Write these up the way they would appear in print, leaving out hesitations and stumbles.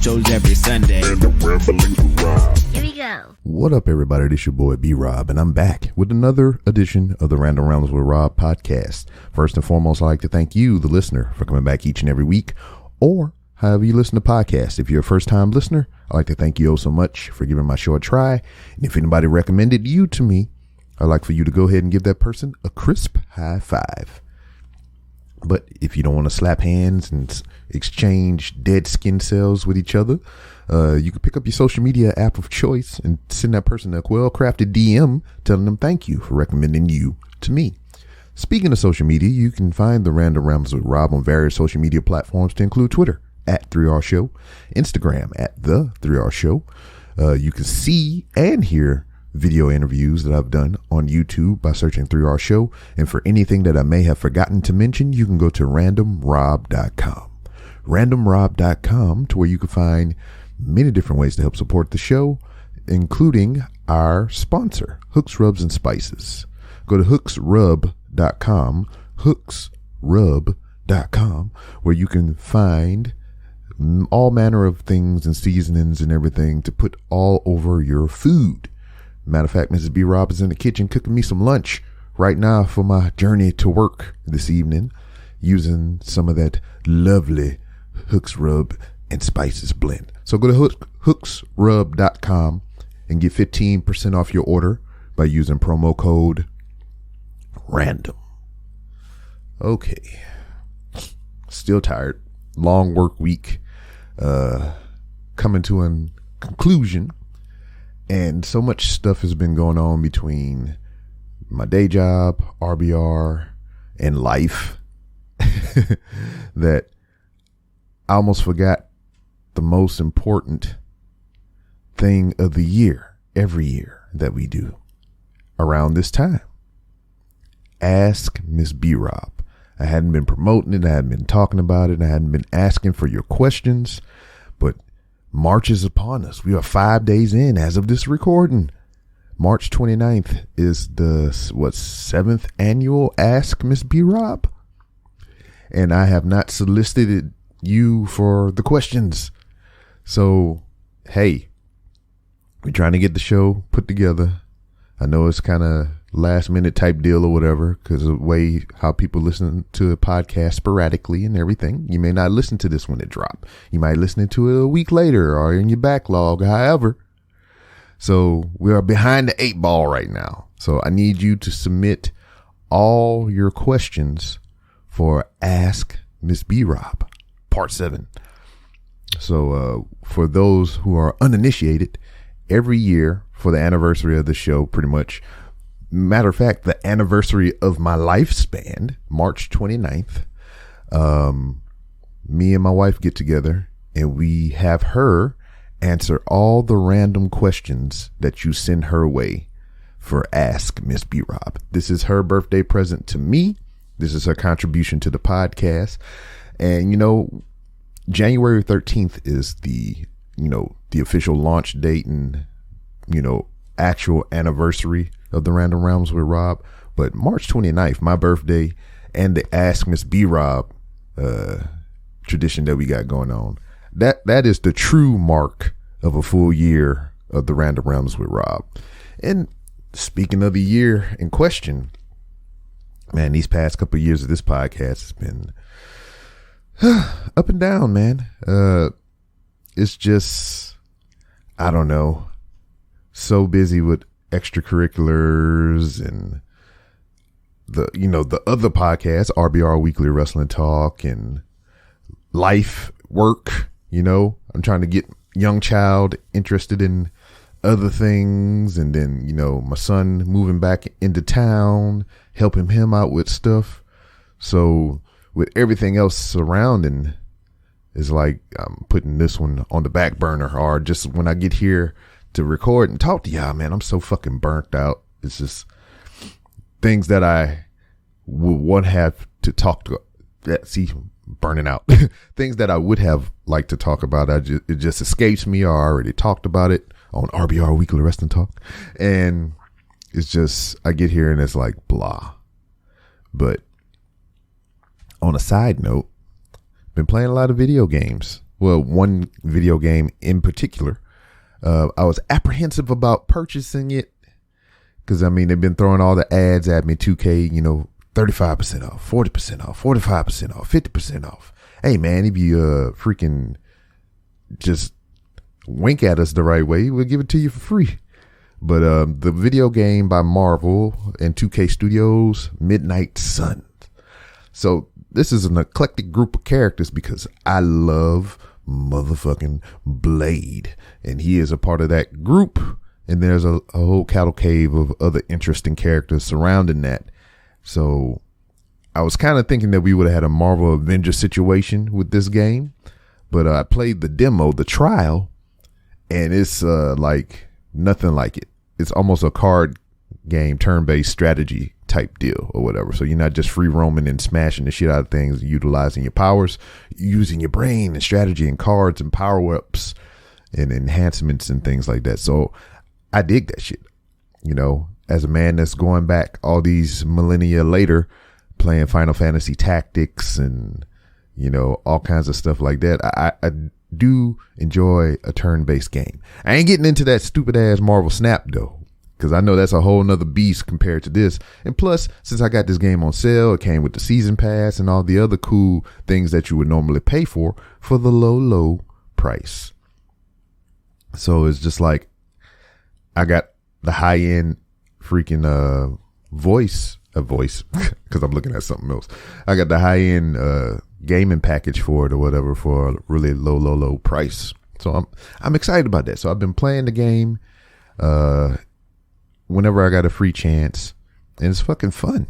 shows every Sunday. And the ramblings with Rob. Here we go. What up, everybody? This your boy B-Rob, and I'm back with another edition of the Random Ramblings with Rob podcast. First and foremost, I'd like to thank you, the listener, for coming back each and every week, or however you listen to podcasts. If you're a first-time listener, I'd like to thank you so much for giving my show a try. And if anybody recommended you to me, I'd like for you to go ahead and give that person a crisp high five. But if you don't want to slap hands and exchange dead skin cells with each other, you can pick up your social media app of choice and send that person a well-crafted DM telling them thank you for recommending you to me. Speaking of social media, you can find the Random Ramblings with Rob on various social media platforms to include Twitter at 3R Show, Instagram at the 3R Show. You can see and hear video interviews that I've done on YouTube by searching 3R Show. And for anything that I may have forgotten to mention, you can go to randomrob.com. Randomrob.com, to where you can find many different ways to help support the show, including our sponsor, Hooks, Rubs, and Spices. Go to hooksrub.com, hooksrub.com, where you can find all manner of things and seasonings and everything to put all over your food. Matter of fact, Mrs. B. Rob is in the kitchen cooking me some lunch right now for my journey to work this evening, using some of that lovely Hooks Rub and Spices blend. So go to hooksrub.com and get 15% off your order by using promo code RANDOM. Okay. Still tired. Long work week. Coming to a conclusion. And so much stuff has been going on between my day job, RBR, and life that I almost forgot the most important thing of the year, every year that we do around this time. Ask Miss B-Rob. I hadn't been promoting it. I hadn't been talking about it. I hadn't been asking for your questions, but March is upon us. We are 5 days in as of this recording. March 29th is the, 7th annual Ask Miss B-Rob? And I have not solicited you for the questions. So, hey, we're trying to get the show put together. I know it's kind of last minute type deal or whatever, because of the way how people listen to a podcast sporadically and everything. You may not listen to this when it drops. You might listen to it a week later or in your backlog, however. So we are behind the 8 ball right now. So I need you to submit all your questions for Ask Miss B-Rob, Part 7. So for those who are uninitiated, every year for the anniversary of the show, pretty much, matter of fact, the anniversary of my lifespan, March 29th, me and my wife get together and we have her answer all the random questions that you send her way for Ask Miss B-Rob. This is her birthday present to me. This is her contribution to the podcast. And, January 13th is the official launch date and, actual anniversary of the Random Realms with Rob. But March 29th, my birthday, and the Ask Miss B-Rob tradition that we got going on, that is the true mark of a full year of the Random Realms with Rob. And speaking of the year in question, man, these past couple of years of this podcast has been up and down, man. It's just, I don't know, so busy with extracurriculars and the other podcasts, RBR Weekly Wrestling Talk, and life, work. I'm trying to get young child interested in other things, and then my son moving back into town, helping him out with stuff. So with everything else surrounding, it's like I'm putting this one on the back burner, or just when I get here to record and talk to y'all, man, I'm so fucking burnt out. It's just things that I would have to talk to. Burning out. Things that I would have liked to talk about, it just escapes me, or I already talked about it on RBR Weekly Wrestling Talk. And it's just, I get here and it's like blah. But on a side note, been playing a lot of video games. well, one video game in particular. I was apprehensive about purchasing it because, I mean, they've been throwing all the ads at me, 2K, 35% off, 40% off, 45% off, 50% off. Hey, man, if you freaking just wink at us the right way, we'll give it to you for free. But the video game by Marvel and 2K Studios, Midnight Suns. So this is an eclectic group of characters because I love motherfucking Blade. And he is a part of that group. And there's a whole cavalcade of other interesting characters surrounding that. So I was kind of thinking that we would have had a Marvel Avengers situation with this game. But I played the demo, the trial, and it's like nothing like it. It's almost a card game, turn-based strategy type deal or whatever. So you're not just free roaming and smashing the shit out of things, utilizing your powers, using your brain and strategy and cards and power-ups and enhancements and things like that. So I dig that shit. As a man that's going back all these millennia later, playing Final Fantasy Tactics and, all kinds of stuff like that. I do enjoy a turn-based game. I ain't getting into that stupid ass Marvel Snap though, because I know that's a whole nother beast compared to this. And plus, since I got this game on sale, it came with the season pass and all the other cool things that you would normally pay for the low price. So it's just like I got the high-end freaking voice because I'm looking at something else. I got the high-end gaming package for it or whatever for a really low price. So I'm excited about that. So I've been playing the game whenever I got a free chance, and it's fucking fun.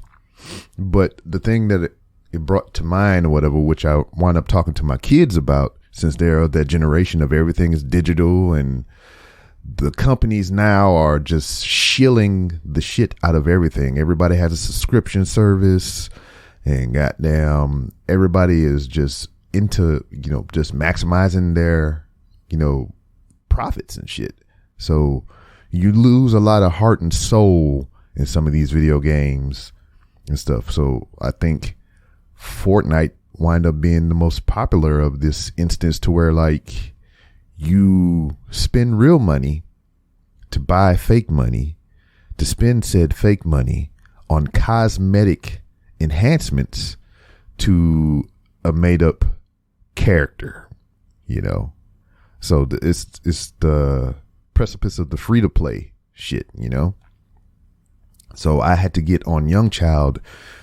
But the thing that it brought to mind or whatever, which I wound up talking to my kids about, since they're that generation of everything is digital and the companies now are just shilling the shit out of everything. Everybody has a subscription service and goddamn, everybody is just into, just maximizing their, profits and shit. So you lose a lot of heart and soul in some of these video games and stuff. So I think Fortnite wind up being the most popular of this instance, to where like you spend real money to buy fake money, to spend said fake money on cosmetic enhancements to a made up character, so it's the precipice of the free to play shit, so I had to get on Young Child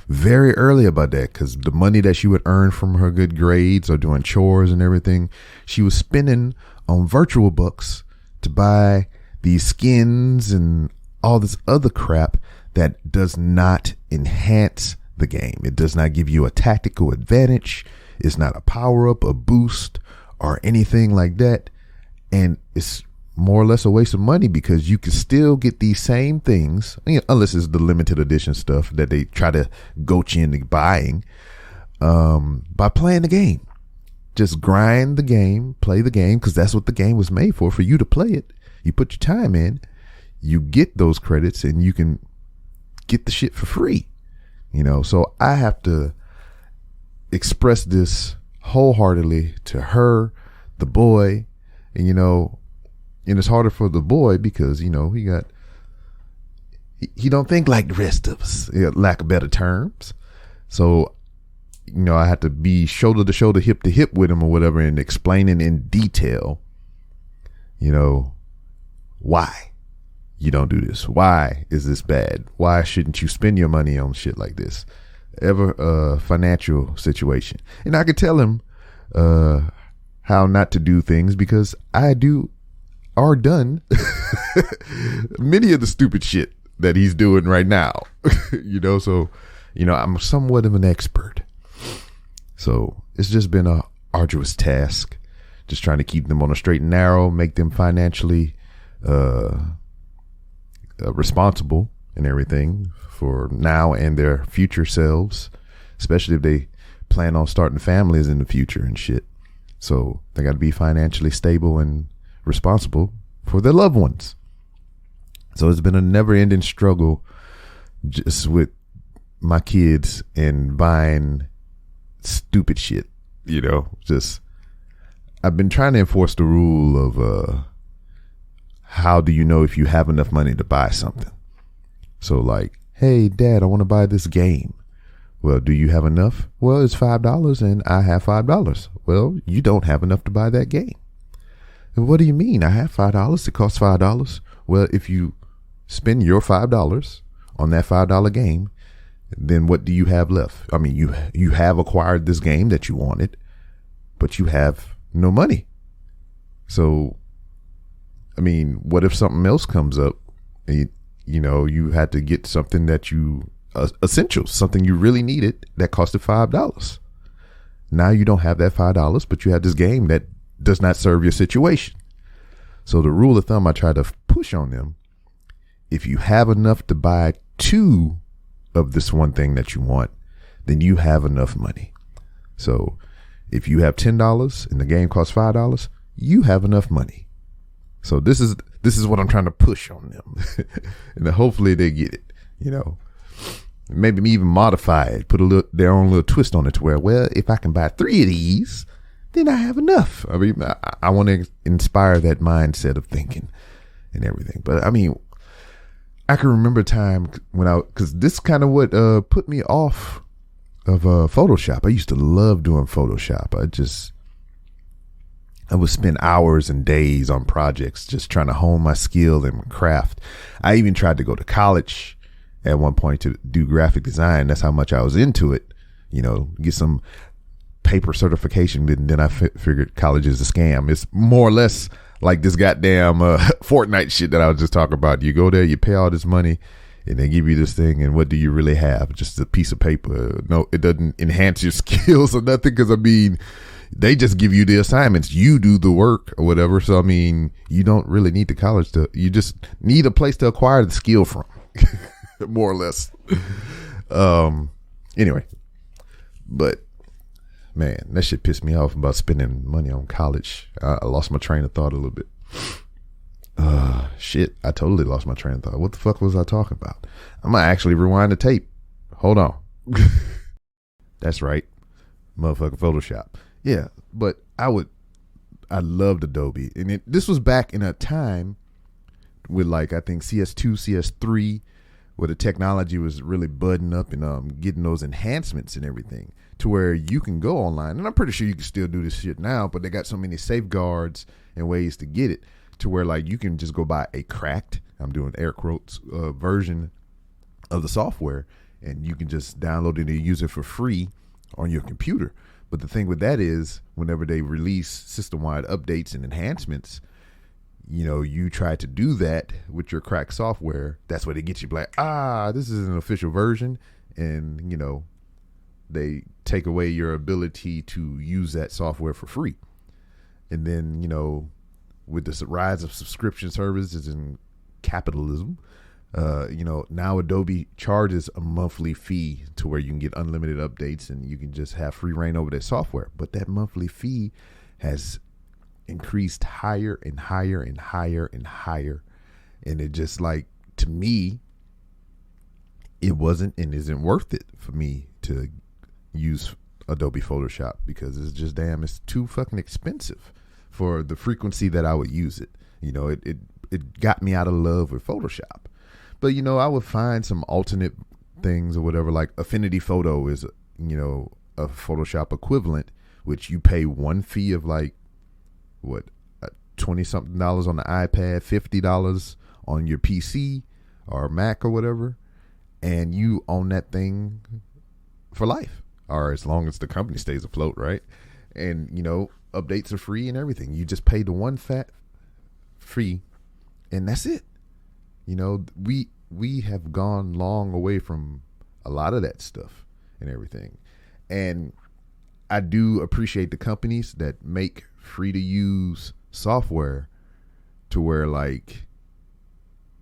very early about that, because the money that she would earn from her good grades or doing chores and everything, she was spending on virtual bucks to buy these skins and all this other crap that does not enhance the game. It does not give you a tactical advantage. It's not a power up, a boost, or anything like that. And it's more or less a waste of money, because you can still get these same things, unless it's the limited edition stuff that they try to goat you into buying, by playing the game. Just grind the game, play the game, because that's what the game was made for you to play it. You put your time in, you get those credits, and you can get the shit for free. So I have to express this wholeheartedly to her, the boy, and and it's harder for the boy because he don't think like the rest of us, lack of better terms. So I had to be shoulder to shoulder, hip to hip with him or whatever, and explaining in detail why you don't do this, why is this bad, why shouldn't you spend your money on shit like this, ever a financial situation. And I could tell him how not to do things, because I do or done many of the stupid shit that he's doing right now. So I'm somewhat of an expert. So it's just been a arduous task, just trying to keep them on a straight and narrow, make them financially responsible and everything for now and their future selves, especially if they plan on starting families in the future and shit. So they got to be financially stable and responsible for their loved ones. So it's been a never-ending struggle just with my kids and buying stupid shit, just I've been trying to enforce the rule of how do you know if you have enough money to buy something? So like, hey, Dad, I want to buy this game. Well, do you have enough? Well, it's $5 and I have $5. Well, you don't have enough to buy that game. And what do you mean? I have $5. It costs $5. Well, if you spend your $5 on that $5 game, then what do you have left? I mean, you have acquired this game that you wanted, but you have no money. So, I mean, what if something else comes up and you had to get something that you essentials, something you really needed that costed $5. Now you don't have that $5, but you have this game that does not serve your situation. So the rule of thumb I try to push on them, if you have enough to buy 2 of this one thing that you want, then you have enough money. So if you have $10 and the game costs $5, you have enough money. So this is what I'm trying to push on them. And hopefully they get it, maybe even modify it, put their own little twist on it to where, well, if I can buy 3 of these, then I have enough. I mean, I want to inspire that mindset of thinking and everything. But I mean, I can remember a time because this kind of what put me off of Photoshop. I used to love doing Photoshop. I would spend hours and days on projects just trying to hone my skill and craft. I even tried to go to college at one point to do graphic design. That's how much I was into it, get some paper certification. And then I figured college is a scam. It's more or less like this goddamn Fortnite shit that I was just talking about. You go there, you pay all this money, and they give you this thing, and what do you really have? Just a piece of paper. No, it doesn't enhance your skills or nothing, because I mean, they just give you the assignments. You do the work or whatever. So I mean, you don't really need the college you just need a place to acquire the skill from. More or less. Anyway, but man, that shit pissed me off about spending money on college. I lost my train of thought a little bit. Shit, I totally lost my train of thought. What the fuck was I talking about? I'm gonna actually rewind the tape. Hold on. That's right, motherfucking Photoshop. Yeah, but I loved Adobe, and this was back in a time with I think CS2, CS3. Where the technology was really budding up and getting those enhancements and everything to where you can go online. And I'm pretty sure you can still do this shit now, but they got so many safeguards and ways to get it to where you can just go buy a cracked, I'm doing air quotes, version of the software, and you can just download it and use it for free on your computer. But the thing with that is whenever they release system-wide updates and enhancements, you try to do that with your cracked software, that's where they get you like, this is an official version. And, they take away your ability to use that software for free. And then, with the rise of subscription services and capitalism, now Adobe charges a monthly fee to where you can get unlimited updates and you can just have free reign over their software. But that monthly fee has increased higher and higher and higher and higher, and it just to me, it wasn't and isn't worth it for me to use Adobe Photoshop, because it's too fucking expensive for the frequency that I would use it. It got me out of love with Photoshop. But I would find some alternate things or whatever, like Affinity Photo is a Photoshop equivalent, which you pay one fee of $20 something on the iPad, $50 on your PC or Mac or whatever, and you own that thing for life, or as long as the company stays afloat, right? And updates are free and everything. You just pay the one fat fee, and that's it. We have gone long away from a lot of that stuff and everything, and I do appreciate the companies that make free to use software to where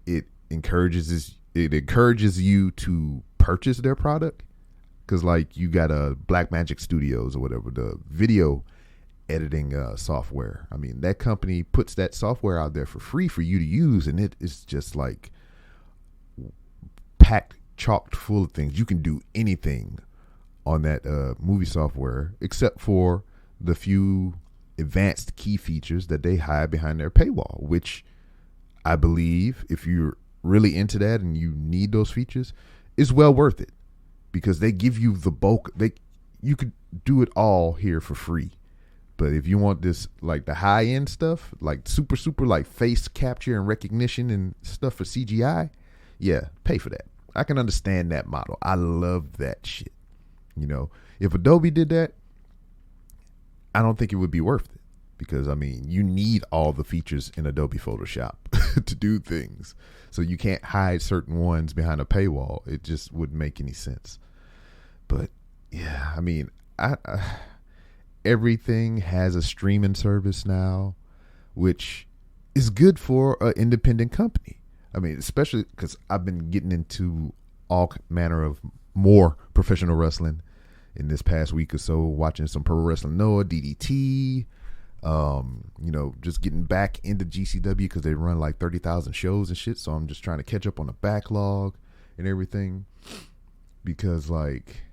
it encourages you to purchase their product, because you got a Blackmagic Studios or whatever, the video editing software. I mean, that company puts that software out there for free for you to use, and it is just packed chocked full of things. You can do anything on that movie software except for the few advanced key features that they hide behind their paywall, which I believe if you're really into that and you need those features, is well worth it because they give you the bulk. You could do it all here for free. But if you want this, like the high end stuff, like super like face capture and recognition and stuff for CGI, yeah, pay for that. I can understand that model. I love that shit. You know, if Adobe did that, I don't think it would be worth it because, I mean, you need all the features in Adobe Photoshop to do things. So you can't hide certain ones behind a paywall. It just wouldn't make any sense. But yeah, I mean, everything has a streaming service now, which is good for an independent company. I mean, especially because I've been getting into all manner of more professional wrestling in this past week or so, watching some Pro Wrestling Noah, DDT, just getting back into GCW because they run like 30,000 shows and shit. So I'm just trying to catch up on the backlog and everything because, like,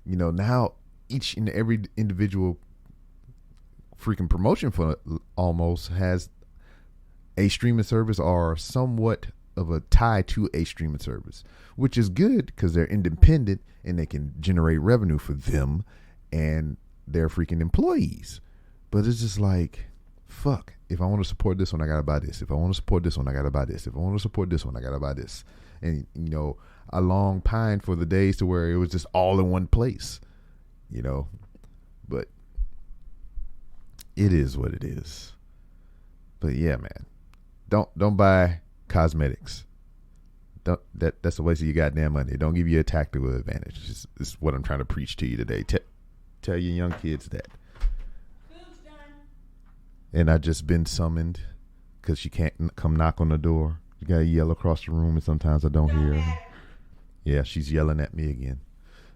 now each and every individual freaking promotion for almost has a streaming service or somewhat of a tie to a streaming service, which is good because they're independent and they can generate revenue for them and their freaking employees. But it's just like, fuck, if I want to support this one, I gotta buy this. If I want to support this one, I gotta buy this. If I want to support this one, I gotta buy this. And I long pined for the days to where it was just all in one place, but it is what it is. But yeah, man, don't buy cosmetics. That's a waste of your goddamn money. Don't give you a tactical advantage. This is what I'm trying to preach to you today. Tell your young kids that. Food's done. And I just been summoned because she can't come knock on the door. You gotta yell across the room, and sometimes I don't hear her. Yeah, she's yelling at me again.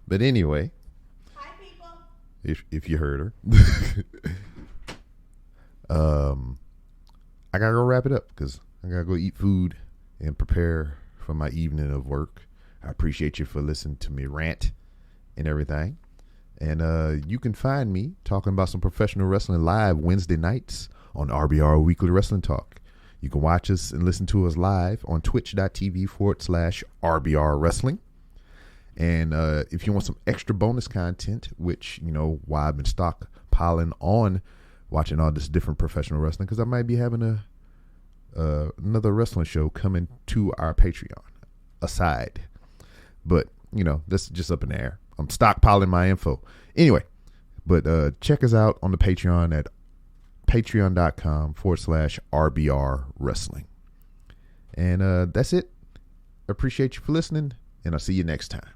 But anyway, Hi, people. if you heard her, I gotta go wrap it up because I gotta go eat food and prepare for my evening of work. I appreciate you for listening to me rant and everything. And you can find me talking about some professional wrestling live Wednesday nights on RBR Weekly Wrestling Talk. You can watch us and listen to us live on twitch.tv/RBR Wrestling. And if you want some extra bonus content, which, why I've been stockpiling on watching all this different professional wrestling, because I might be having another wrestling show coming to our Patreon aside. But, that's just up in the air. I'm stockpiling my info. Anyway, but check us out on the Patreon at patreon.com/RBR Wrestling. And that's it. Appreciate you for listening, and I'll see you next time.